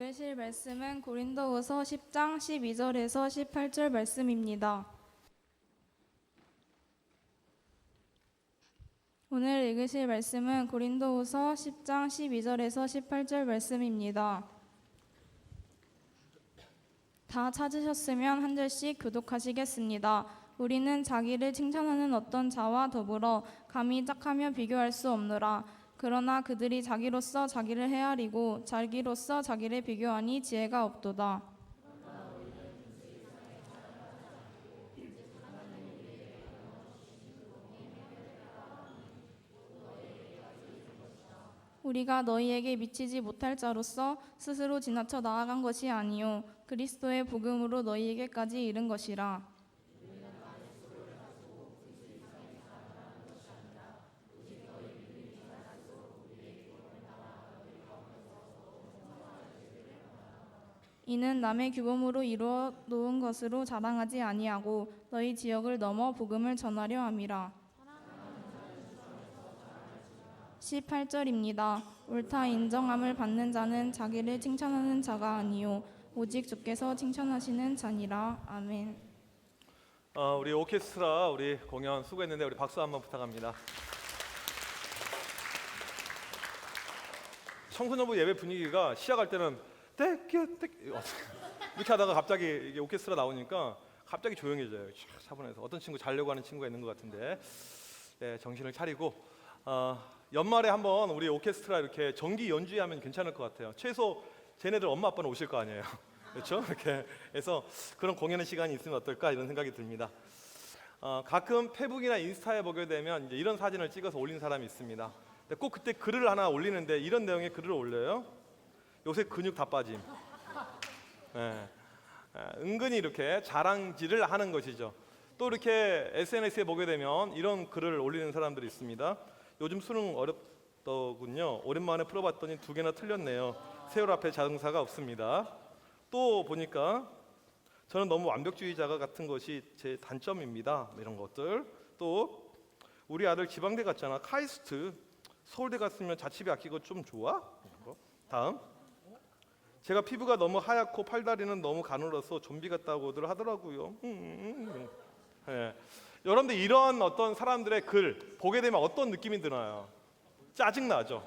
읽으실 말씀은 고린도후서 10장 12절에서 18절 말씀입니다. 오늘 읽으실 말씀은 고린도후서 10장 12절에서 18절 말씀입니다. 다 찾으셨으면 한 절씩 교독하시겠습니다. 우리는 자기를 칭찬하는 어떤 자와 더불어 감히 짝하며 비교할 수 없노라. 그러나 그들이 자기로서 자기를 헤아리고 자기로서 자기를 비교하니 지혜가 없도다. 우리가 너희에게 미치지 못할 자로서 스스로 지나쳐 나아간 것이 아니요 그리스도의 복음으로 너희에게까지 이른 것이라. 이는 남의 규범으로 이루어 놓은 것으로 자랑하지 아니하고 너희 지역을 넘어 복음을 전하려 함이라. 18절입니다. 옳다 인정함을 받는 자는 자기를 칭찬하는 자가 아니요 오직 주께서 칭찬하시는 자니라. 아멘. 우리 오케스트라 우리 공연 수고했는데 우리 박수 한번 부탁합니다. 청소년부 예배 분위기가 시작할 때는 이렇게 하다가 갑자기 이게 오케스트라 나오니까 갑자기 조용해져요. 차분해서 어떤 친구 자려고 하는 친구가 있는 것 같은데 네, 정신을 차리고 연말에 한번 우리 오케스트라 이렇게 정기 연주하면 괜찮을 것 같아요. 최소 쟤네들 엄마 아빠는 오실 거 아니에요. 그렇죠? 이렇게 해서 그런 공연의 시간이 있으면 어떨까 이런 생각이 듭니다. 가끔 페북이나 인스타에 보게 되면 이제 이런 사진을 찍어서 올린 사람이 있습니다. 근데 꼭 그때 글을 하나 올리는데 이런 내용의 글을 올려요. 요새 근육 다 빠짐. 네. 은근히 이렇게 자랑질을 하는 것이죠. 또 이렇게 SNS에 보게 되면 이런 글을 올리는 사람들이 있습니다. 요즘 수능 어렵더군요. 오랜만에 풀어봤더니 2개나 틀렸네요. 세월 앞에 자동차가 없습니다. 또 보니까 저는 너무 완벽주의자가 같은 것이 제 단점입니다. 이런 것들. 또 우리 아들 지방대 갔잖아. 카이스트. 서울대 갔으면 자취비 아끼고 좀 좋아? 다음. 제가 피부가 너무 하얗고 팔다리는 너무 가늘어서 좀비 같다고들 하더라고요. 네. 여러분들 이런 어떤 사람들의 글 보게 되면 어떤 느낌이 드나요? 짜증 나죠.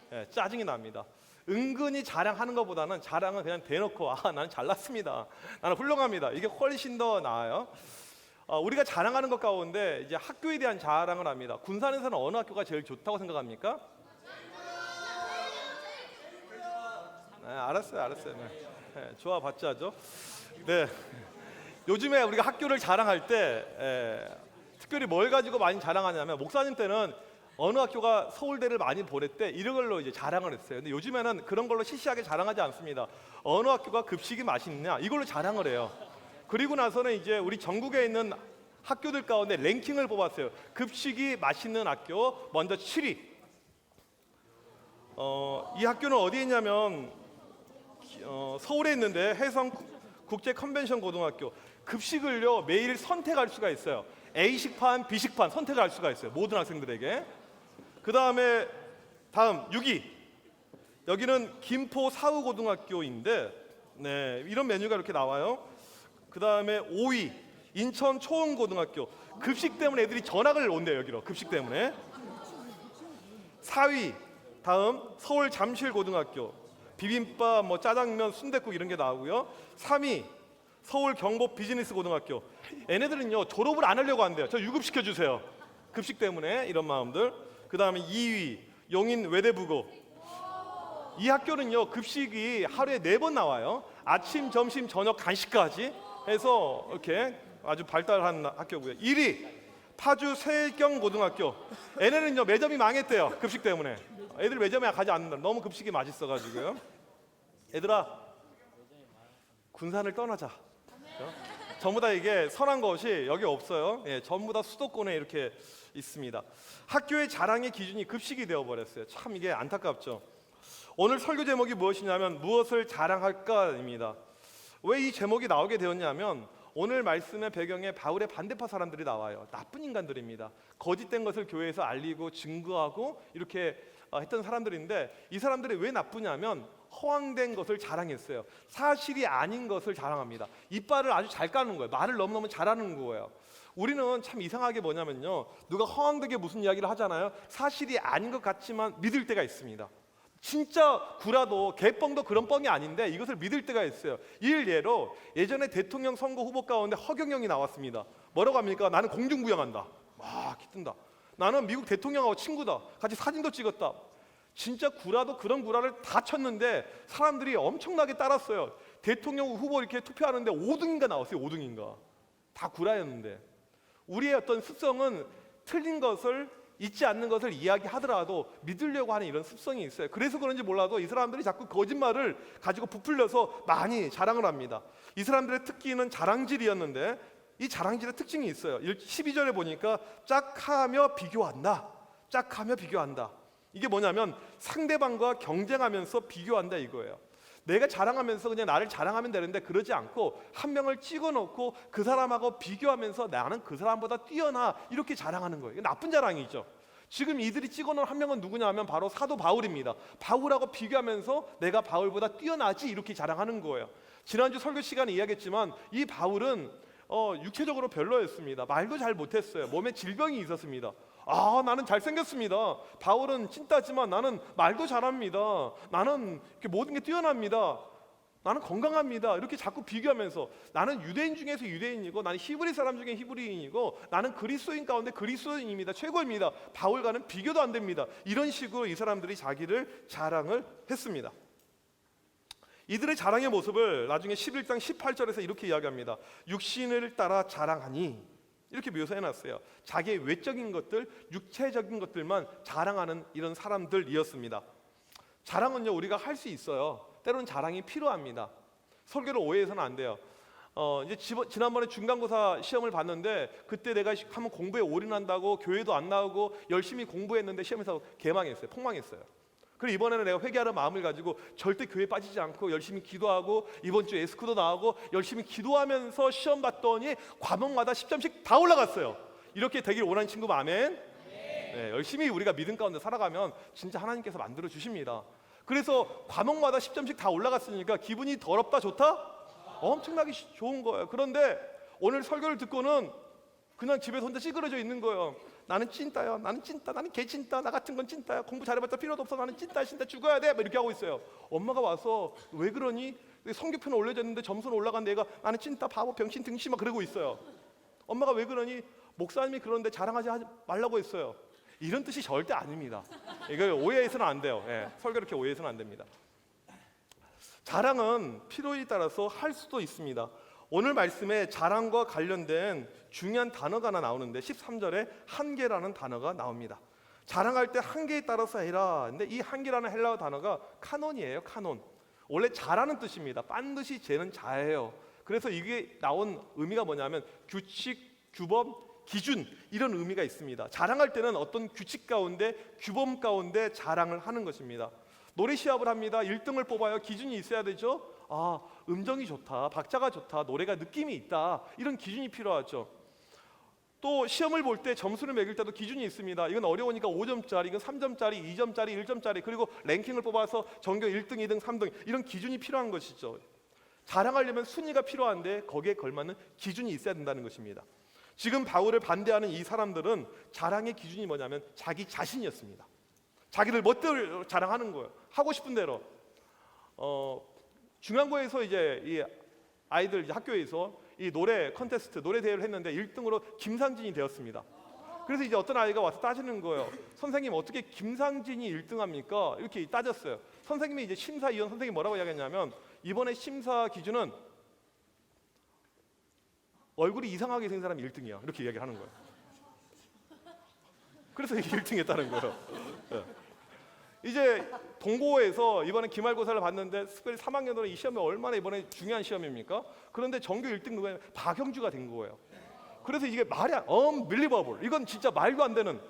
네, 짜증이 납니다. 은근히 자랑하는 것보다는 자랑은 그냥 대놓고 나는 잘났습니다. 나는 훌륭합니다. 이게 훨씬 더 나아요. 우리가 자랑하는 것 가운데 이제 학교에 대한 자랑을 합니다. 군산에서는 어느 학교가 제일 좋다고 생각합니까? 네, 알았어요. 네, 좋아봤자죠. 네, 요즘에 우리가 학교를 자랑할 때 특별히 뭘 가지고 많이 자랑하냐면 목사님 때는 어느 학교가 서울대를 많이 보냈대 이런 걸로 이제 자랑을 했어요. 근데 요즘에는 그런 걸로 시시하게 자랑하지 않습니다. 어느 학교가 급식이 맛있냐 이걸로 자랑을 해요. 그리고 나서는 이제 우리 전국에 있는 학교들 가운데 랭킹을 뽑았어요. 급식이 맛있는 학교 먼저 7위. 이 학교는 어디에 있냐면 서울에 있는데 해성 국제 컨벤션 고등학교. 급식을요 매일 선택할 수가 있어요. A식판, B식판 선택할 수가 있어요. 모든 학생들에게. 그 다음에 다음 6위. 여기는 김포 사후고등학교인데 네, 이런 메뉴가 이렇게 나와요. 그 다음에 5위 인천 초원고등학교. 급식 때문에 애들이 전학을 온대요. 여기로 급식 때문에. 4위 다음 서울 잠실고등학교. 비빔밥, 뭐 짜장면, 순댓국 이런 게 나오고요. 3위 서울 경복 비즈니스고등학교. 얘네들은요 졸업을 안 하려고 한대요. 저 유급시켜 주세요. 급식 때문에 이런 마음들. 그 다음에 2위 용인 외대부고. 이 학교는요 급식이 하루에 4번 나와요. 아침, 점심, 저녁 간식까지 해서 이렇게 아주 발달한 학교고요. 1위 파주 세경고등학교. 얘네는요 매점이 망했대요. 급식 때문에. 애들 매점에 가지 않는다. 너무 급식이 맛있어가지고요. 얘들아 군산을 떠나자. 전부 다 이게 선한 것이 여기 없어요. 예, 전부 다 수도권에 이렇게 있습니다. 학교의 자랑의 기준이 급식이 되어버렸어요. 참 이게 안타깝죠. 오늘 설교 제목이 무엇이냐면 무엇을 자랑할까입니다. 왜 이 제목이 나오게 되었냐면 오늘 말씀의 배경에 바울의 반대파 사람들이 나와요. 나쁜 인간들입니다. 거짓된 것을 교회에서 알리고 증거하고 이렇게 했던 사람들인데 이 사람들이 왜 나쁘냐면 허황된 것을 자랑했어요. 사실이 아닌 것을 자랑합니다. 이빨을 아주 잘 까는 거예요. 말을 너무너무 잘하는 거예요. 우리는 참 이상하게 뭐냐면요, 누가 허황되게 무슨 이야기를 하잖아요. 사실이 아닌 것 같지만 믿을 때가 있습니다. 진짜 구라도 개뻥도 그런 뻥이 아닌데 이것을 믿을 때가 있어요. 일례로 예전에 대통령 선거 후보 가운데 허경영이 나왔습니다. 뭐라고 합니까? 나는 공중부양한다. 막 기뜬다. 나는 미국 대통령하고 친구다. 같이 사진도 찍었다. 진짜 구라도 그런 구라를 다 쳤는데 사람들이 엄청나게 따랐어요. 대통령 후보 이렇게 투표하는데 5등인가 나왔어요. 5등인가. 다 구라였는데 우리의 어떤 습성은 틀린 것을, 잊지 않는 것을 이야기하더라도 믿으려고 하는 이런 습성이 있어요. 그래서 그런지 몰라도 이 사람들이 자꾸 거짓말을 가지고 부풀려서 많이 자랑을 합니다. 이 사람들의 특기는 자랑질이었는데 이 자랑질의 특징이 있어요. 12절에 보니까 짝하며 비교한다. 짝하며 비교한다. 이게 뭐냐면 상대방과 경쟁하면서 비교한다 이거예요. 내가 자랑하면서 그냥 나를 자랑하면 되는데 그러지 않고 한 명을 찍어놓고 그 사람하고 비교하면서 나는 그 사람보다 뛰어나 이렇게 자랑하는 거예요. 이게 나쁜 자랑이죠. 지금 이들이 찍어놓은 한 명은 누구냐 하면 바로 사도 바울입니다. 바울하고 비교하면서 내가 바울보다 뛰어나지 이렇게 자랑하는 거예요. 지난주 설교 시간에 이야기했지만 이 바울은 육체적으로 별로였습니다. 말도 잘 못했어요. 몸에 질병이 있었습니다. 나는 잘생겼습니다. 바울은 찐따지만 나는 말도 잘합니다. 나는 모든 게 뛰어납니다. 나는 건강합니다. 이렇게 자꾸 비교하면서 나는 유대인 중에서 유대인이고 나는 히브리 사람 중에 히브리인이고 나는 그리스도인 가운데 그리스도인입니다. 최고입니다. 바울과는 비교도 안 됩니다. 이런 식으로 이 사람들이 자기를 자랑을 했습니다. 이들의 자랑의 모습을 나중에 11장 18절에서 이렇게 이야기합니다. 육신을 따라 자랑하니 이렇게 묘사해놨어요. 자기의 외적인 것들, 육체적인 것들만 자랑하는 이런 사람들이었습니다. 자랑은요 우리가 할 수 있어요. 때로는 자랑이 필요합니다. 설교를 오해해서는 안 돼요. 이제 지난번에 중간고사 시험을 봤는데 그때 내가 한번 공부에 올인한다고 교회도 안 나오고 열심히 공부했는데 시험에서 개망했어요. 폭망했어요. 그리고 이번에는 내가 회개하는 마음을 가지고 절대 교회 빠지지 않고 열심히 기도하고 이번 주에 에스쿠도 나오고 열심히 기도하면서 시험 봤더니 과목마다 10점씩 다 올라갔어요. 이렇게 되길 원하는 친구 아멘? 네, 열심히 우리가 믿음 가운데 살아가면 진짜 하나님께서 만들어 주십니다. 그래서 과목마다 10점씩 다 올라갔으니까 기분이 더럽다 좋다? 엄청나게 좋은 거예요. 그런데 오늘 설교를 듣고는 그냥 집에서 혼자 찌그러져 있는 거예요. 나는 찐따야, 나는 찐따, 나는 개찐따, 나 같은 건 찐따야. 공부 잘해봤자 필요도 없어. 나는 찐따, 진짜 죽어야 돼. 이렇게 하고 있어요. 엄마가 와서 왜 그러니? 성적표는 올려졌는데 점수는 올라간 애가 나는 찐따, 바보, 병신, 등신 막 그러고 있어요. 엄마가 왜 그러니? 목사님이 그런데 자랑하지 말라고 했어요. 이런 뜻이 절대 아닙니다. 이거 오해해서는 안 돼요. 설교 이렇게 오해해서는 안 됩니다. 자랑은 필요에 따라서 할 수도 있습니다. 오늘 말씀에 자랑과 관련된 중요한 단어가 하나 나오는데 13절에 한계라는 단어가 나옵니다. 자랑할 때 한계에 따라서 해라. 근데 이 한계라는 헬라어 단어가 카논이에요. 카논. 원래 자라는 뜻입니다. 반드시 재는 자예요. 그래서 이게 나온 의미가 뭐냐면 규칙, 규범, 기준 이런 의미가 있습니다. 자랑할 때는 어떤 규칙 가운데 규범 가운데 자랑을 하는 것입니다. 노래 시합을 합니다. 1등을 뽑아요. 기준이 있어야 되죠. 음정이 좋다, 박자가 좋다, 노래가 느낌이 있다 이런 기준이 필요하죠. 또 시험을 볼 때 점수를 매길 때도 기준이 있습니다. 이건 어려우니까 5점짜리, 이건 3점짜리, 2점짜리, 1점짜리 그리고 랭킹을 뽑아서 전교 1등, 2등, 3등 이런 기준이 필요한 것이죠. 자랑하려면 순위가 필요한데 거기에 걸맞는 기준이 있어야 된다는 것입니다. 지금 바울을 반대하는 이 사람들은 자랑의 기준이 뭐냐면 자기 자신이었습니다. 자기를 멋대로 자랑하는 거예요. 하고 싶은 대로. 중앙고에서 이제 이 아이들 이제 학교에서 이 노래 컨테스트 노래 대회를 했는데 1등으로 김상진이 되었습니다. 그래서 이제 어떤 아이가 와서 따지는 거예요. 선생님 어떻게 김상진이 1등합니까? 이렇게 따졌어요. 선생님이 이제 심사위원 선생님이 뭐라고 이야기했냐면 이번에 심사 기준은 얼굴이 이상하게 생긴 사람이 1등이야. 이렇게 이야기를 하는 거예요. 그래서 이게 1등 했다는 거예요. 이제 동고에서 이번에 기말고사를 봤는데 특별히 3학년으로 이 시험이 얼마나 이번에 중요한 시험입니까? 그런데 전교 1등 누구예요? 박영주가 된 거예요. 그래서 이게 말이 unbelievable. 이건 진짜 말도 안 되는.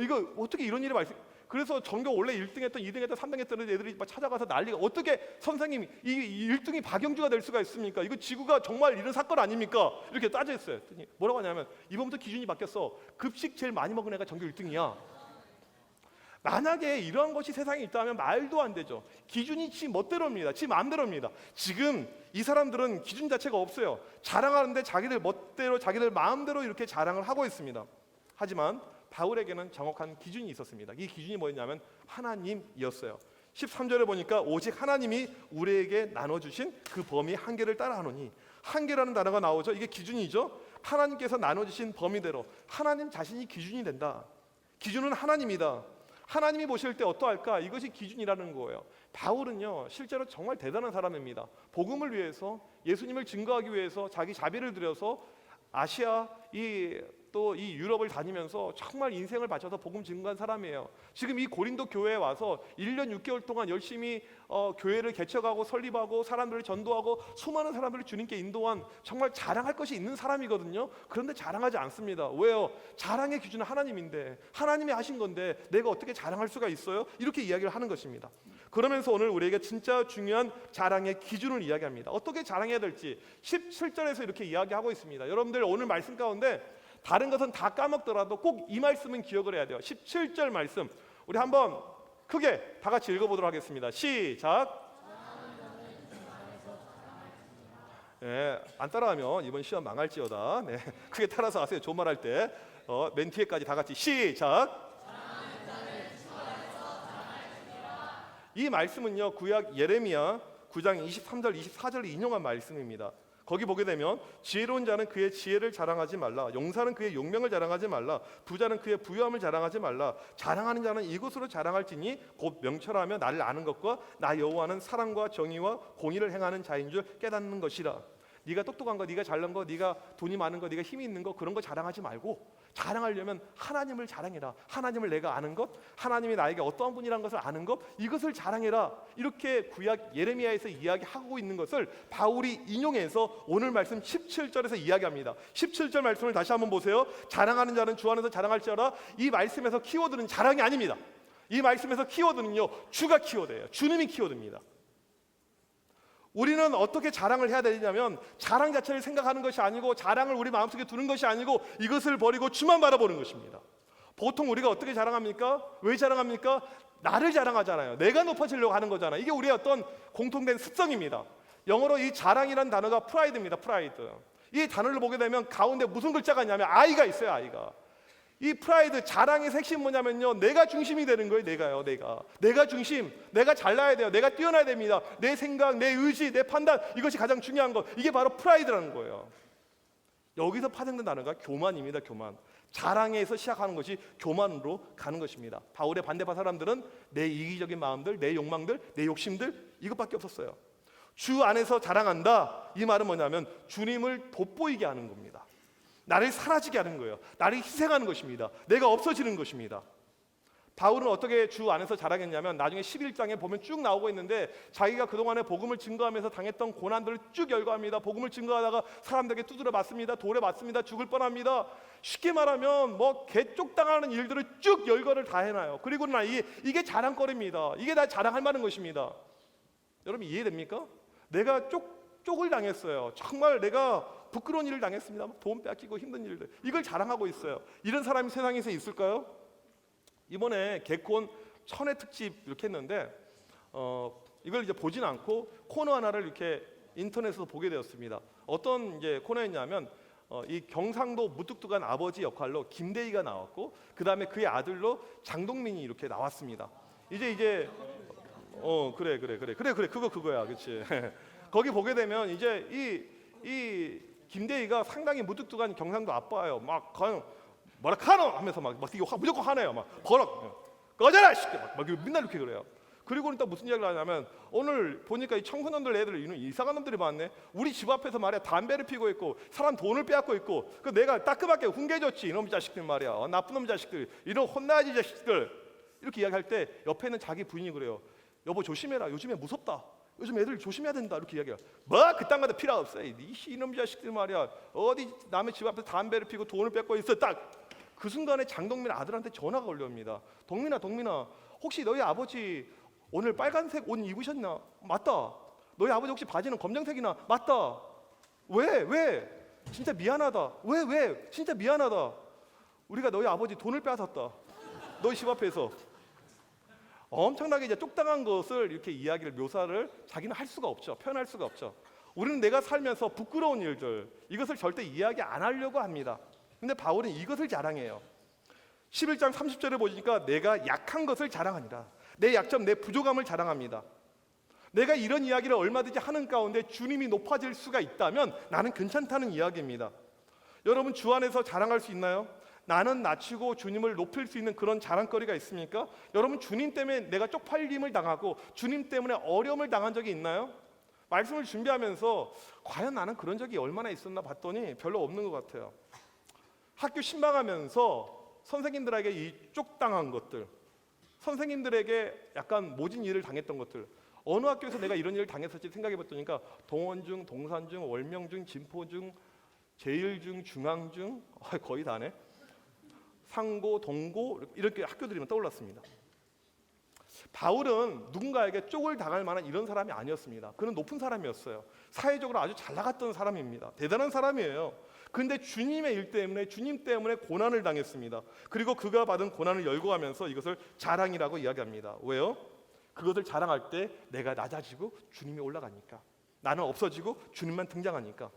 이거 어떻게 이런 일이 발생? 그래서 전교 원래 1등 했던, 2등 했던, 3등 했던 애들이 막 찾아가서 난리가. 어떻게 선생님 이 1등이 박영주가 될 수가 있습니까? 이거 지구가 정말 이런 사건 아닙니까? 이렇게 따졌어요. 뭐라고 하냐면 이번부터 기준이 바뀌었어. 급식 제일 많이 먹은 애가 전교 1등이야. 만약에 이러한 것이 세상에 있다면 말도 안 되죠. 기준이 지 멋대로입니다. 지 마음대로입니다. 지금 이 사람들은 기준 자체가 없어요. 자랑하는데 자기들 멋대로 자기들 마음대로 이렇게 자랑을 하고 있습니다. 하지만 바울에게는 정확한 기준이 있었습니다. 이 기준이 뭐였냐면 하나님이었어요. 13절에 보니까 오직 하나님이 우리에게 나눠주신 그 범위 한계를 따라하노니, 한계라는 단어가 나오죠. 이게 기준이죠. 하나님께서 나눠주신 범위대로 하나님 자신이 기준이 된다. 기준은 하나님이다. 하나님이 보실 때 어떠할까? 이것이 기준이라는 거예요. 바울은요 실제로 정말 대단한 사람입니다. 복음을 위해서, 예수님을 증거하기 위해서 자기 자비를 들여서 아시아 또 이 유럽을 다니면서 정말 인생을 바쳐서 복음 증거한 사람이에요. 지금 이 고린도 교회에 와서 1년 6개월 동안 열심히 교회를 개척하고 설립하고 사람들을 전도하고 수많은 사람들을 주님께 인도한 정말 자랑할 것이 있는 사람이거든요. 그런데 자랑하지 않습니다. 왜요? 자랑의 기준은 하나님인데, 하나님이 하신 건데 내가 어떻게 자랑할 수가 있어요? 이렇게 이야기를 하는 것입니다. 그러면서 오늘 우리에게 진짜 중요한 자랑의 기준을 이야기합니다. 어떻게 자랑해야 될지 17절에서 이렇게 이야기하고 있습니다. 여러분들 오늘 말씀 가운데 다른 것은 다 까먹더라도 꼭 이 말씀은 기억을 해야 돼요. 17절 말씀 우리 한번 크게 다 같이 읽어보도록 하겠습니다. 시작. 네, 안 따라하면 이번 시험 망할지어다. 네, 크게 따라서 하세요. 좋은 말 할 때 맨 뒤에까지 다 같이 시작. 이 말씀은요 구약 예레미야 9장 23절 24절을 인용한 말씀입니다. 거기 보게 되면 지혜로운 자는 그의 지혜를 자랑하지 말라, 용사는 그의 용명을 자랑하지 말라, 부자는 그의 부유함을 자랑하지 말라, 자랑하는 자는 이것으로 자랑할지니 곧 명철하며 나를 아는 것과 나 여호와는 사랑과 정의와 공의를 행하는 자인 줄 깨닫는 것이라. 네가 똑똑한 거, 네가 잘난 거, 네가 돈이 많은 거, 네가 힘이 있는 거 그런 거 자랑하지 말고 자랑하려면 하나님을 자랑해라. 하나님을 내가 아는 것, 하나님이 나에게 어떠한 분이라는 것을 아는 것, 이것을 자랑해라. 이렇게 구약 예레미야에서 이야기하고 있는 것을 바울이 인용해서 오늘 말씀 17절에서 이야기합니다. 17절 말씀을 다시 한번 보세요. 자랑하는 자는 주 안에서 자랑할지어다. 이 말씀에서 키워드는 자랑이 아닙니다. 이 말씀에서 키워드는요 주가 키워드예요. 주님이 키워드입니다. 우리는 어떻게 자랑을 해야 되냐면 자랑 자체를 생각하는 것이 아니고 자랑을 우리 마음속에 두는 것이 아니고 이것을 버리고 주만 바라보는 것입니다. 보통 우리가 어떻게 자랑합니까? 왜 자랑합니까? 나를 자랑하잖아요. 내가 높아지려고 하는 거잖아요. 이게 우리의 어떤 공통된 습성입니다. 영어로 이 자랑이라는 단어가 프라이드입니다. 프라이드. 이 단어를 보게 되면 가운데 무슨 글자가 있냐면 아이가 있어요. 아이가. 이 프라이드, 자랑의 핵심 뭐냐면요 내가 중심이 되는 거예요. 내가 중심, 내가 잘나야 돼요. 내가 뛰어나야 됩니다. 내 생각, 내 의지, 내 판단, 이것이 가장 중요한 것. 이게 바로 프라이드라는 거예요. 여기서 파생된 단어가 교만입니다. 교만. 자랑에서 시작하는 것이 교만으로 가는 것입니다. 바울의 반대파 사람들은 내 이기적인 마음들, 내 욕망들, 내 욕심들 이것밖에 없었어요. 주 안에서 자랑한다, 이 말은 뭐냐면 주님을 돋보이게 하는 겁니다. 나를 사라지게 하는 거예요. 나를 희생하는 것입니다. 내가 없어지는 것입니다. 바울은 어떻게 주 안에서 자랑했냐면 나중에 11장에 보면 쭉 나오고 있는데 자기가 그동안에 복음을 증거하면서 당했던 고난들을 쭉 열거합니다. 복음을 증거하다가 사람들에게 두드려 맞습니다. 돌에 맞습니다. 죽을 뻔합니다. 쉽게 말하면 뭐 개쪽당하는 일들을 쭉 열거를 다 해놔요. 그리고 나 이게 자랑거리입니다. 이게 다 자랑할 만한 것입니다. 여러분 이해됩니까? 내가 쪽을 당했어요. 정말 내가 부끄러운 일을 당했습니다. 돈 뺏기고 힘든 일들, 이걸 자랑하고 있어요. 이런 사람이 세상에서 있을까요? 이번에 개콘 천회 특집 이렇게 했는데 이걸 이제 보진 않고 코너 하나를 이렇게 인터넷에서 보게 되었습니다. 어떤 이제 코너였냐면 이 경상도 무뚝뚝한 아버지 역할로 김대희가 나왔고 그 다음에 그의 아들로 장동민이 이렇게 나왔습니다. 이제 그래 그거야, 그렇지. 거기 보게 되면 이제 이 김대희가 상당히 무뚝뚝한 경상도 아빠예요. 막 뭐라 카노 하면서 막 되게 무조건 화내요. 막 버럭 꺼져라 시켜 막 맨날 이렇게 그래요. 그리고는 또 무슨 이야기를 하냐면 오늘 보니까 이 청소년들 애들 이상한 놈들이 많네. 우리 집 앞에서 말이야 담배를 피고 있고 사람 돈을 빼앗고 있고 그 내가 따끔하게 훈계줬지 이놈 자식들 말이야. 나쁜 놈 자식들 이런 혼나야지 자식들 이렇게 이야기할 때 옆에 있는 자기 부인이 그래요. 여보 조심해라. 요즘에 무섭다. 요즘 애들 조심해야 된다 이렇게 이야기해요. 뭐 그딴 거도 필요 없어. 이놈 자식들 말이야. 어디 남의 집 앞에서 담배를 피고 돈을 뺏고 있어. 딱 그 순간에 장동민 아들한테 전화가 걸려옵니다. 동민아 혹시 너희 아버지 오늘 빨간색 옷 입으셨나? 맞다. 너희 아버지 혹시 바지는 검정색이나? 맞다. 왜? 진짜 미안하다. 왜? 진짜 미안하다. 우리가 너희 아버지 돈을 빼앗았다. 너희 집 앞에서. 엄청나게 이제 쪽당한 것을 이렇게 이야기를 묘사를 자기는 할 수가 없죠. 표현할 수가 없죠. 우리는 내가 살면서 부끄러운 일들 이것을 절대 이야기 안 하려고 합니다. 근데 바울은 이것을 자랑해요. 11장 30절에 보니까 내가 약한 것을 자랑하니라. 내 약점, 내 부족함을 자랑합니다. 내가 이런 이야기를 얼마든지 하는 가운데 주님이 높아질 수가 있다면 나는 괜찮다는 이야기입니다. 여러분 주 안에서 자랑할 수 있나요? 나는 낮추고 주님을 높일 수 있는 그런 자랑거리가 있습니까? 여러분 주님 때문에 내가 쪽팔림을 당하고 주님 때문에 어려움을 당한 적이 있나요? 말씀을 준비하면서 과연 나는 그런 적이 얼마나 있었나 봤더니 별로 없는 것 같아요. 학교 신방하면서 선생님들에게 이 쪽당한 것들, 선생님들에게 약간 모진 일을 당했던 것들, 어느 학교에서 내가 이런 일을 당했을지 생각해봤더니까 동원중, 동산중, 월명중, 진포중, 제일중, 중앙중 거의 다네. 상고, 동고 이렇게 학교들이만 떠올랐습니다. 바울은 누군가에게 쪽을 당할 만한 이런 사람이 아니었습니다. 그는 높은 사람이었어요. 사회적으로 아주 잘 나갔던 사람입니다. 대단한 사람이에요. 그런데 주님의 일 때문에 주님 때문에 고난을 당했습니다. 그리고 그가 받은 고난을 열거하면서 이것을 자랑이라고 이야기합니다. 왜요? 그것을 자랑할 때 내가 낮아지고 주님이 올라가니까, 나는 없어지고 주님만 등장하니까.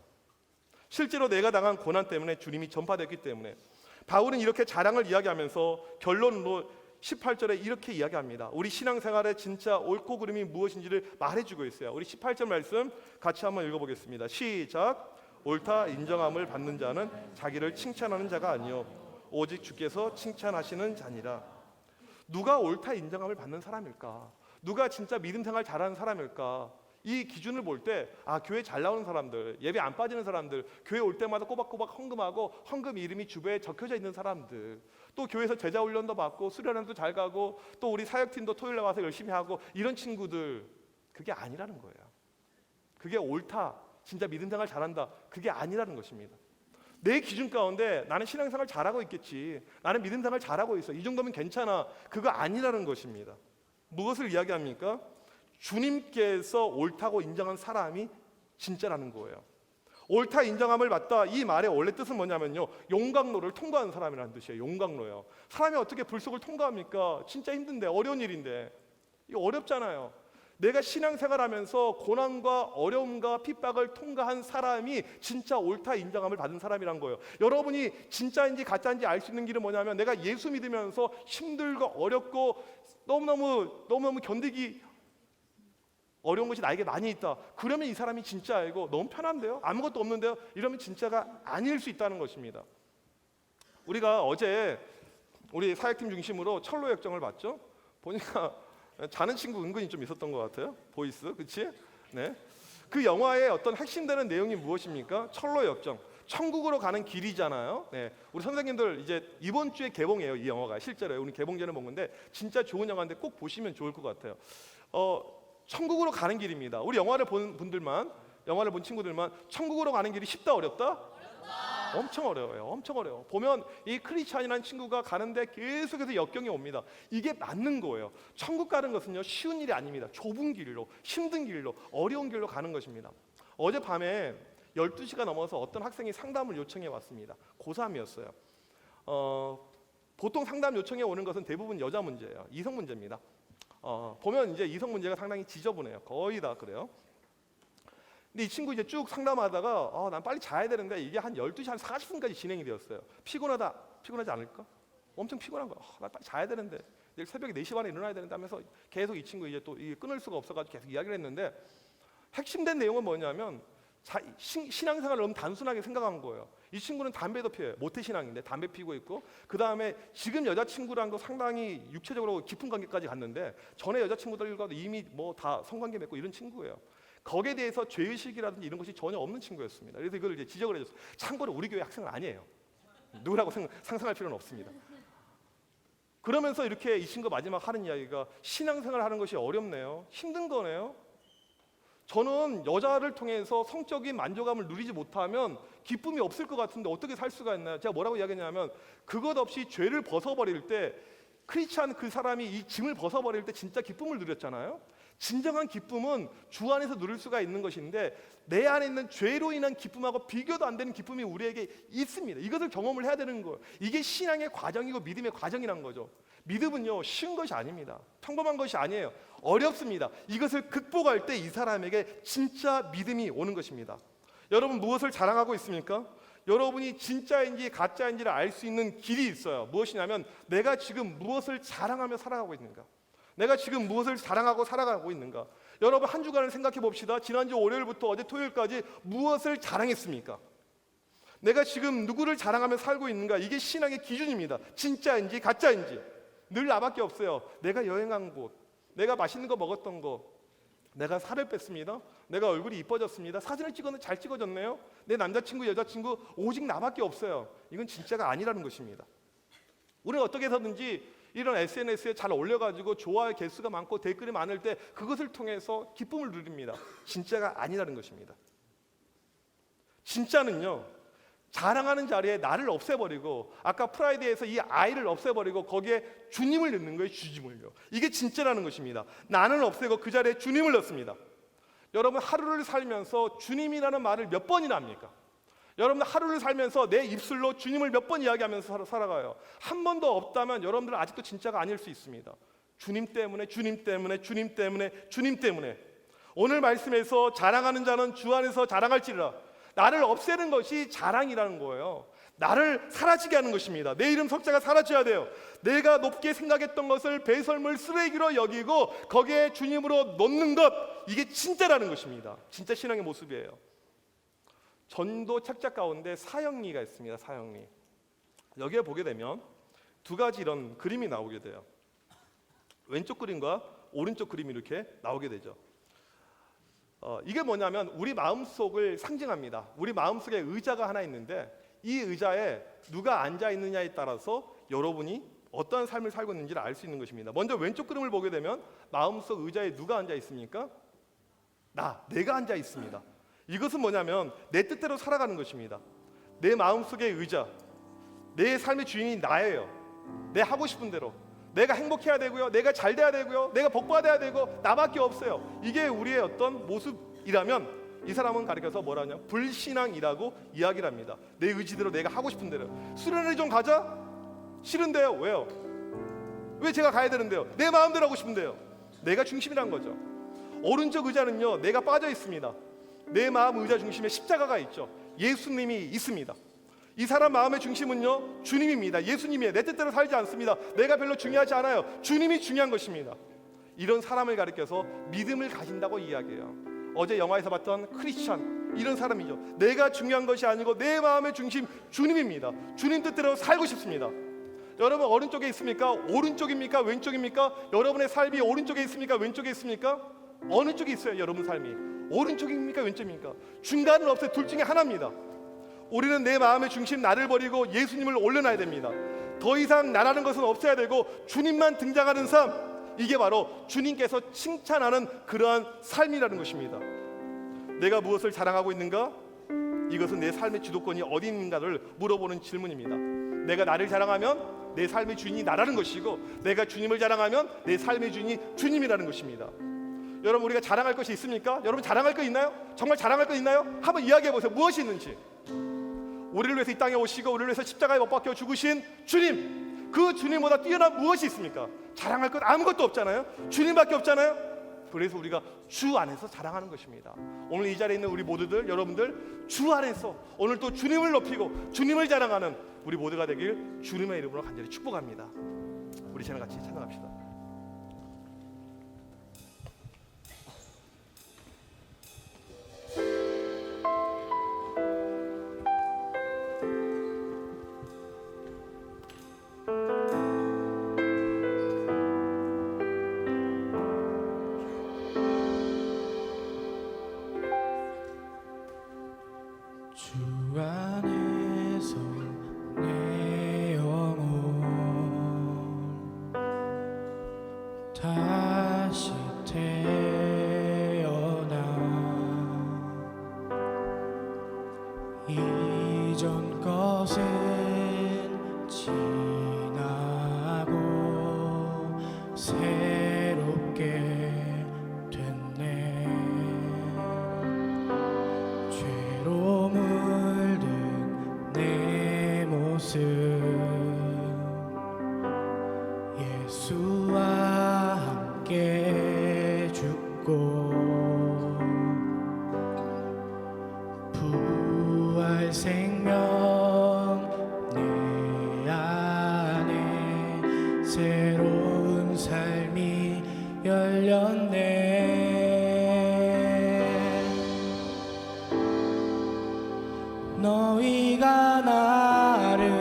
실제로 내가 당한 고난 때문에 주님이 전파됐기 때문에 바울은 이렇게 자랑을 이야기하면서 결론으로 18절에 이렇게 이야기합니다. 우리 신앙생활의 진짜 옳고 그름이 무엇인지를 말해주고 있어요. 우리 18절 말씀 같이 한번 읽어보겠습니다. 시작. 옳다 인정함을 받는 자는 자기를 칭찬하는 자가 아니요 오직 주께서 칭찬하시는 자니라. 누가 옳다 인정함을 받는 사람일까? 누가 진짜 믿음 생활 잘하는 사람일까? 이 기준을 볼 때 교회 잘 나오는 사람들, 예배 안 빠지는 사람들, 교회 올 때마다 꼬박꼬박 헌금하고 헌금 이름이 주변에 적혀져 있는 사람들, 또 교회에서 제자 훈련도 받고 수련회도 잘 가고 또 우리 사역팀도 토요일에 와서 열심히 하고 이런 친구들, 그게 아니라는 거예요. 그게 옳다, 진짜 믿음 생활 잘한다, 그게 아니라는 것입니다. 내 기준 가운데 나는 신앙생활 잘하고 있겠지, 나는 믿음 생활 잘하고 있어, 이 정도면 괜찮아, 그거 아니라는 것입니다. 무엇을 이야기합니까? 주님께서 옳다고 인정한 사람이 진짜라는 거예요. 옳다 인정함을 받다, 이 말의 원래 뜻은 뭐냐면요, 용광로를 통과하는 사람이라는 뜻이에요. 용광로요. 사람이 어떻게 불 속을 통과합니까? 진짜 힘든데, 어려운 일인데. 이거 어렵잖아요. 내가 신앙생활하면서 고난과 어려움과 핍박을 통과한 사람이 진짜 옳다 인정함을 받은 사람이란 거예요. 여러분이 진짜인지 가짜인지 알 수 있는 길은 뭐냐면, 내가 예수 믿으면서 힘들고 어렵고 너무너무 견디기 어려운 것이 나에게 많이 있다. 그러면 이 사람이 진짜이고, 너무 편한데요? 아무것도 없는데요? 이러면 진짜가 아닐 수 있다는 것입니다. 우리가 어제 우리 사역팀 중심으로 철로 역정을 봤죠? 보니까 자는 친구 은근히 좀 있었던 것 같아요. 보이스, 그렇지? 네. 그 영화의 어떤 핵심되는 내용이 무엇입니까? 철로 역정. 천국으로 가는 길이잖아요. 네. 우리 선생님들 이제 이번 주에 개봉해요. 이 영화가 실제로 우리 개봉 전에 본 건데 진짜 좋은 영화인데 꼭 보시면 좋을 것 같아요. 천국으로 가는 길입니다. 우리 영화를 본 분들만, 영화를 본 친구들만 천국으로 가는 길이 쉽다 어렵다? 엄청 어려워요. 엄청 어려워. 보면 이 크리스찬이라는 친구가 가는데 계속해서 역경이 옵니다. 이게 맞는 거예요. 천국 가는 것은요, 쉬운 일이 아닙니다. 좁은 길로, 힘든 길로, 어려운 길로 가는 것입니다. 어젯밤에 12시가 넘어서 어떤 학생이 상담을 요청해 왔습니다. 고3이었어요. 보통 상담 요청해 오는 것은 대부분 여자 문제예요. 이성 문제입니다. 보면 이제 이성 문제가 상당히 지저분해요. 거의 다 그래요. 근데 이 친구 이제 쭉 상담하다가 난 빨리 자야 되는데 이게 한 12시 한 40분까지 진행이 되었어요. 피곤하지 않을까? 엄청 피곤한 거야. 나 빨리 자야 되는데 내일 새벽에 4시 반에 일어나야 되는데 하면서 계속 이 친구 이제 또 이게 끊을 수가 없어가지고 계속 이야기를 했는데, 핵심된 내용은 뭐냐면 신앙생활을 너무 단순하게 생각한 거예요. 이 친구는 담배도 피워요. 모태신앙인데 담배 피우고 있고, 그 다음에 지금 여자친구랑도 상당히 육체적으로 깊은 관계까지 갔는데 전에 여자친구들과도 이미 뭐 다 성관계 맺고 이런 친구예요. 거기에 대해서 죄의식이라든지 이런 것이 전혀 없는 친구였습니다. 그래서 이걸 이제 지적을 해줬어요. 참고로 우리 교회 학생은 아니에요. 누구라고 상상할 필요는 없습니다. 그러면서 이렇게 이 친구 마지막 하는 이야기가, 신앙생활 하는 것이 어렵네요. 힘든 거네요. 저는 여자를 통해서 성적인 만족감을 누리지 못하면 기쁨이 없을 것 같은데 어떻게 살 수가 있나요? 제가 뭐라고 이야기했냐면, 그것 없이 죄를 벗어버릴 때, 크리스찬 그 사람이 이 짐을 벗어버릴 때 진짜 기쁨을 누렸잖아요. 진정한 기쁨은 주 안에서 누릴 수가 있는 것인데 내 안에 있는 죄로 인한 기쁨하고 비교도 안 되는 기쁨이 우리에게 있습니다. 이것을 경험을 해야 되는 거예요. 이게 신앙의 과정이고 믿음의 과정이란 거죠. 믿음은요, 쉬운 것이 아닙니다. 평범한 것이 아니에요. 어렵습니다. 이것을 극복할 때 이 사람에게 진짜 믿음이 오는 것입니다. 여러분, 무엇을 자랑하고 있습니까? 여러분이 진짜인지 가짜인지를 알 수 있는 길이 있어요. 무엇이냐면 내가 지금 무엇을 자랑하며 살아가고 있는가? 내가 지금 무엇을 자랑하고 살아가고 있는가? 여러분, 한 주간을 생각해 봅시다. 지난주 월요일부터 어제 토요일까지 무엇을 자랑했습니까? 내가 지금 누구를 자랑하며 살고 있는가? 이게 신앙의 기준입니다. 진짜인지 가짜인지. 늘 나밖에 없어요. 내가 여행한 곳, 내가 맛있는 거 먹었던 거, 내가 살을 뺐습니다. 내가 얼굴이 이뻐졌습니다. 사진을 찍었는데 잘 찍어졌네요. 내 남자친구, 여자친구 오직 나밖에 없어요. 이건 진짜가 아니라는 것입니다. 우리는 어떻게 해서든지 이런 SNS에 잘 올려가지고 좋아요 개수가 많고 댓글이 많을 때 그것을 통해서 기쁨을 누립니다. 진짜가 아니라는 것입니다. 진짜는요, 자랑하는 자리에 나를 없애버리고 아까 프라이드에서 이 아이를 없애버리고 거기에 주님을 넣는 거예요. 주님을요. 이게 진짜라는 것입니다. 나는 없애고 그 자리에 주님을 넣습니다. 여러분, 하루를 살면서 주님이라는 말을 몇 번이나 합니까? 여러분들 하루를 살면서 내 입술로 주님을 몇 번 이야기하면서 살아가요. 한 번도 없다면 여러분들은 아직도 진짜가 아닐 수 있습니다. 주님 때문에, 주님 때문에, 주님 때문에, 주님 때문에. 오늘 말씀에서 자랑하는 자는 주 안에서 자랑할지라. 나를 없애는 것이 자랑이라는 거예요. 나를 사라지게 하는 것입니다. 내 이름 석자가 사라져야 돼요. 내가 높게 생각했던 것을 배설물 쓰레기로 여기고 거기에 주님으로 놓는 것, 이게 진짜라는 것입니다. 진짜 신앙의 모습이에요. 전도 책자 가운데 사형리가 있습니다. 사형리. 여기에 보게 되면 두 가지 이런 그림이 나오게 돼요. 왼쪽 그림과 오른쪽 그림이 이렇게 나오게 되죠. 이게 뭐냐면 우리 마음속을 상징합니다. 우리 마음속에 의자가 하나 있는데 이 의자에 누가 앉아 있느냐에 따라서 여러분이 어떠한 삶을 살고 있는지를 알 수 있는 것입니다. 먼저 왼쪽 그림을 보게 되면 마음속 의자에 누가 앉아 있습니까? 내가 앉아 있습니다. 이것은 뭐냐면 내 뜻대로 살아가는 것입니다. 내 마음속의 의자, 내 삶의 주인이 나예요. 내 하고 싶은 대로 내가 행복해야 되고요, 내가 잘 돼야 되고요, 내가 복받아야 되고 나밖에 없어요. 이게 우리의 어떤 모습이라면 이 사람은 가리켜서 뭐라냐, 불신앙이라고 이야기를 합니다. 내 의지대로 내가 하고 싶은 대로. 수련회 좀 가자? 싫은데요. 왜요? 왜 제가 가야 되는데요? 내 마음대로 하고 싶은데요. 내가 중심이란 거죠. 오른쪽 의자는요, 내가 빠져 있습니다. 내 마음 의자 중심에 십자가가 있죠. 예수님이 있습니다. 이 사람 마음의 중심은요, 주님입니다. 예수님이에요. 내 뜻대로 살지 않습니다. 내가 별로 중요하지 않아요. 주님이 중요한 것입니다. 이런 사람을 가리켜서 믿음을 가진다고 이야기해요. 어제 영화에서 봤던 크리스찬, 이런 사람이죠. 내가 중요한 것이 아니고 내 마음의 중심 주님입니다. 주님 뜻대로 살고 싶습니다. 여러분, 오른쪽에 있습니까? 오른쪽입니까? 왼쪽입니까? 여러분의 삶이 오른쪽에 있습니까? 왼쪽에 있습니까? 어느 쪽에 있어요? 여러분 삶이 오른쪽입니까? 왼쪽입니까? 중간은 없어요. 둘 중에 하나입니다. 우리는 내 마음의 중심 나를 버리고 예수님을 올려놔야 됩니다. 더 이상 나라는 것은 없어야 되고 주님만 등장하는 삶, 이게 바로 주님께서 칭찬하는 그러한 삶이라는 것입니다. 내가 무엇을 자랑하고 있는가? 이것은 내 삶의 주도권이 어디 있는가를 물어보는 질문입니다. 내가 나를 자랑하면 내 삶의 주인이 나라는 것이고, 내가 주님을 자랑하면 내 삶의 주인이 주님이라는 것입니다. 여러분, 우리가 자랑할 것이 있습니까? 여러분, 자랑할 거 있나요? 정말 자랑할 거 있나요? 한번 이야기해 보세요. 무엇이 있는지. 우리를 위해서 이 땅에 오시고 우리를 위해서 십자가에 못 박혀 죽으신 주님, 그 주님보다 뛰어난 무엇이 있습니까? 자랑할 것 아무것도 없잖아요. 주님밖에 없잖아요. 그래서 우리가 주 안에서 자랑하는 것입니다. 오늘 이 자리에 있는 우리 모두들, 여러분들 주 안에서 오늘 또 주님을 높이고 주님을 자랑하는 우리 모두가 되길 주님의 이름으로 간절히 축복합니다. 우리 채널 같이 찬양합시다. 주 안에서 내 영혼 다시 태어나 이전 것은 지나고 새롭게 부활 생명 내 안에 새로운 삶이 열렸네. 너희가 나를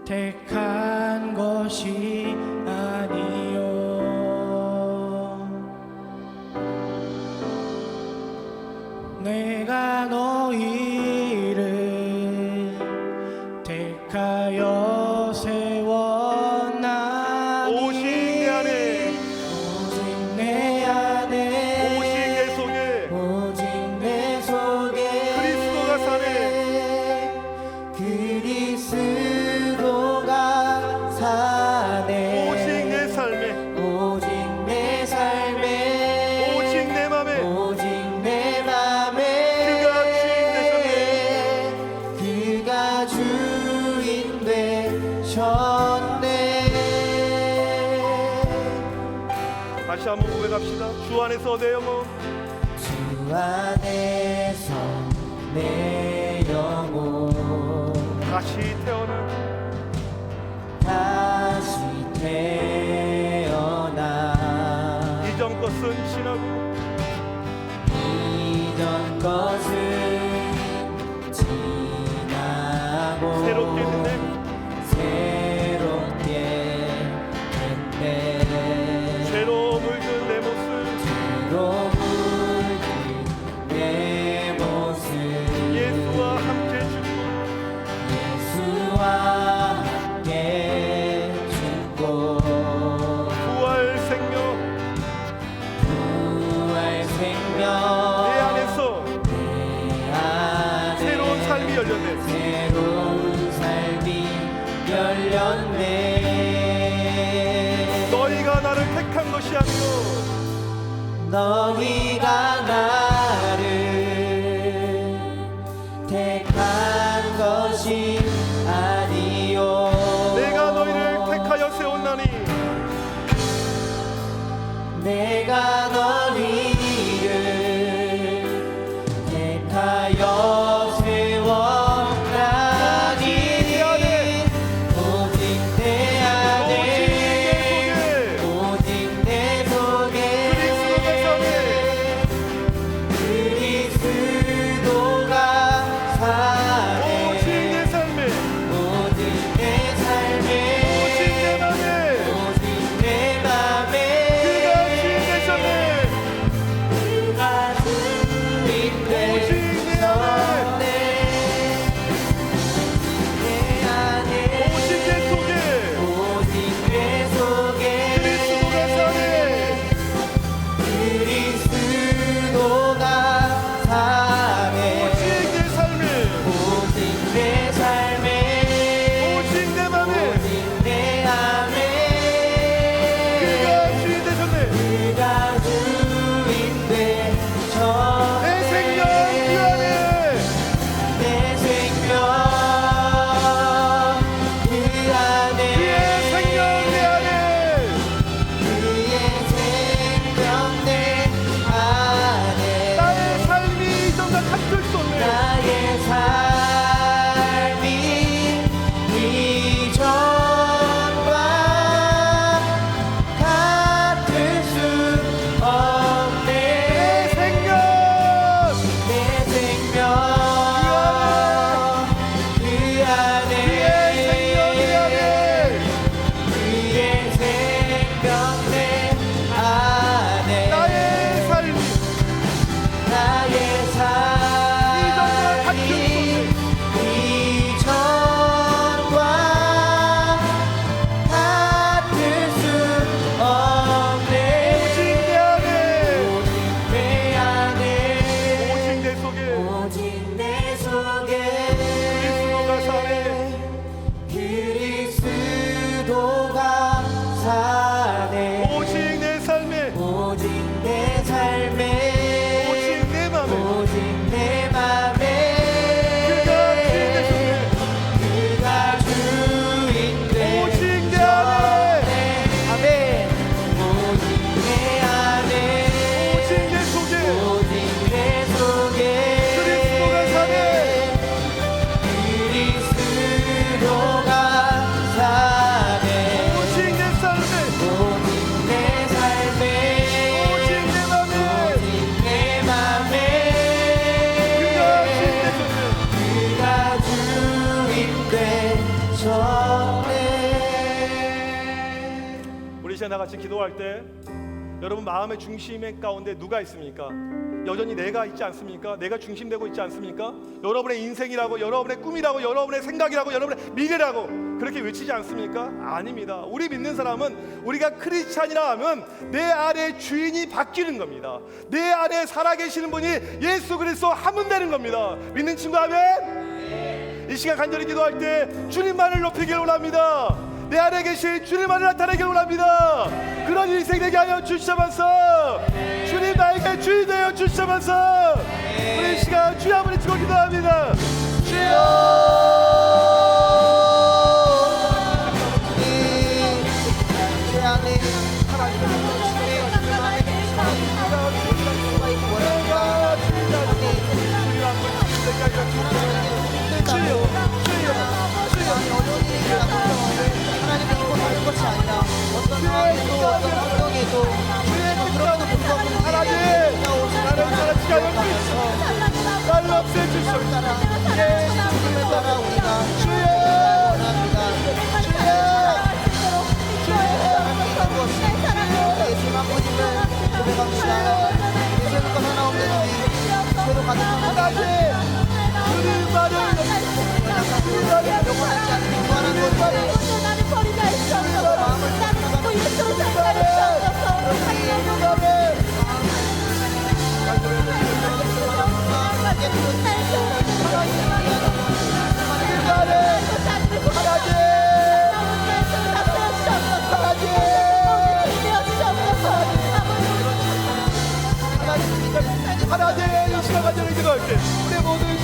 택한 것이 아니요 내가 너희를 택하여 세웠나니 오직 내 안에 오직 내 안에 오직 내 속에 오직 내 속에 그리스도가 사네. 그리스도가 사네. 오직 내 삶에 오직 내 삶에 오직 내 맘에 오직 내 맘에 그가 주인 되셨네. 다시 한번 고백합시다. 주 안에서 내 영혼 주 안에서 내 영혼 다시 태어나 다시 태어나 이전 것은 지나고 이전 것은 지나고 새롭게 됐네. 새롭게 됐네. 죄로 물든 내 모습 새로 물든 내 모습 예수와 함께 죽고 예수와 함께 죽고 부활 생명 부활 생명 내 안에서 내 안에 새로운 삶이 열렸네. 새로운 삶이 열렸네. 너희가 나를 택한 것이 아니오 너희가 나를 택한 것이 아니요 내가 너희를 택하여 세웠나니 내가 너희를 택하여 세웠나니 오직 내 안에 오직 내 속에 그리스도가 사네. 시간 다 같이 기도할 때 여러분 마음의 중심의 가운데 누가 있습니까? 여전히 내가 있지 않습니까? 내가 중심되고 있지 않습니까? 여러분의 인생이라고, 여러분의 꿈이라고, 여러분의 생각이라고, 여러분의 미래라고 그렇게 외치지 않습니까? 아닙니다. 우리 믿는 사람은 우리가 크리스찬이라 하면 내 안에 주인이 바뀌는 겁니다. 내 안에 살아계시는 분이 예수 그리스도 하면 되는 겁니다. 믿는 친구 아멘? 이 시간 간절히 기도할 때 주님만을 높이길 원합니다. 내 안에 계신 주님만을 나타내길 원합니다. 그런 인생 되게 하여 주시옵소서. 주님 나에게 주인 되어 주시옵소서. 우리 이 시간 주여 한번 치고 기도합니다. 나를 없애 주시옵소서. 하나님 이 시간 간절히 기도할게. 우리 모든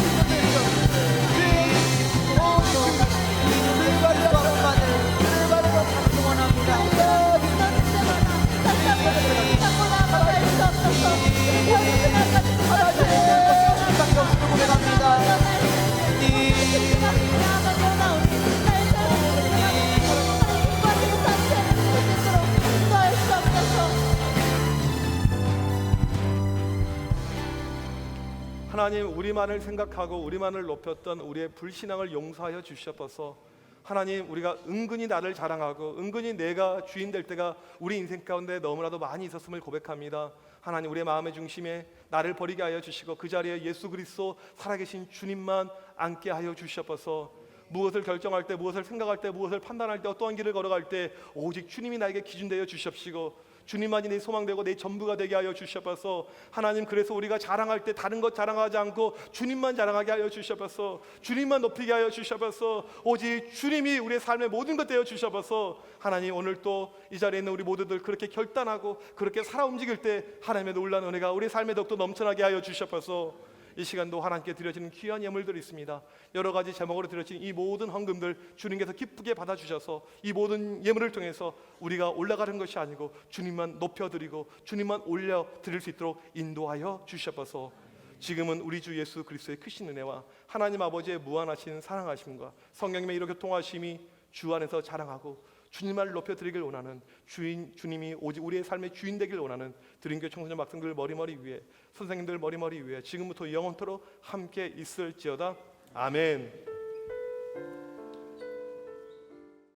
하나님 우리만을 생각하고 우리만을 높였던 우리의 불신앙을 용서하여 주시옵소서. 하나님 우리가 은근히 나를 자랑하고 은근히 내가 주인 될 때가 우리 인생 가운데 너무나도 많이 있었음을 고백합니다. 하나님 우리의 마음의 중심에 나를 버리게 하여 주시고 그 자리에 예수 그리스도 살아계신 주님만 앉게 하여 주시옵소서. 무엇을 결정할 때, 무엇을 생각할 때, 무엇을 판단할 때, 어떠한 길을 걸어갈 때 오직 주님이 나에게 기준 되어 주시옵시고 주님만이 내 소망되고 내 전부가 되게 하여 주시옵소서. 하나님 그래서 우리가 자랑할 때 다른 것 자랑하지 않고 주님만 자랑하게 하여 주시옵소서. 주님만 높이게 하여 주시옵소서. 오직 주님이 우리의 삶의 모든 것 되어 주시옵소서. 하나님 오늘 또 이 자리에 있는 우리 모두들 그렇게 결단하고 그렇게 살아 움직일 때 하나님의 놀라운 은혜가 우리 삶의 덕도 넘쳐나게 하여 주시옵소서. 이 시간도 하나님께 드려지는 귀한 예물들이 있습니다. 여러 가지 제목으로 드려진 이 모든 헌금들 주님께서 기쁘게 받아주셔서 이 모든 예물을 통해서 우리가 올라가는 것이 아니고 주님만 높여드리고 주님만 올려드릴 수 있도록 인도하여 주시옵소서. 지금은 우리 주 예수 그리스도의 크신 은혜와 하나님 아버지의 무한하신 사랑하심과 성령님의 이로 교통하심이 주 안에서 자랑하고 주님만을 높여드리길 원하는 주님이 오직 우리의 삶의 주인 되길 원하는 드림교회 청소년 학생들 머리머리 위에 선생님들 머리머리 위에 지금부터 영원토록 함께 있을지어다. 아멘.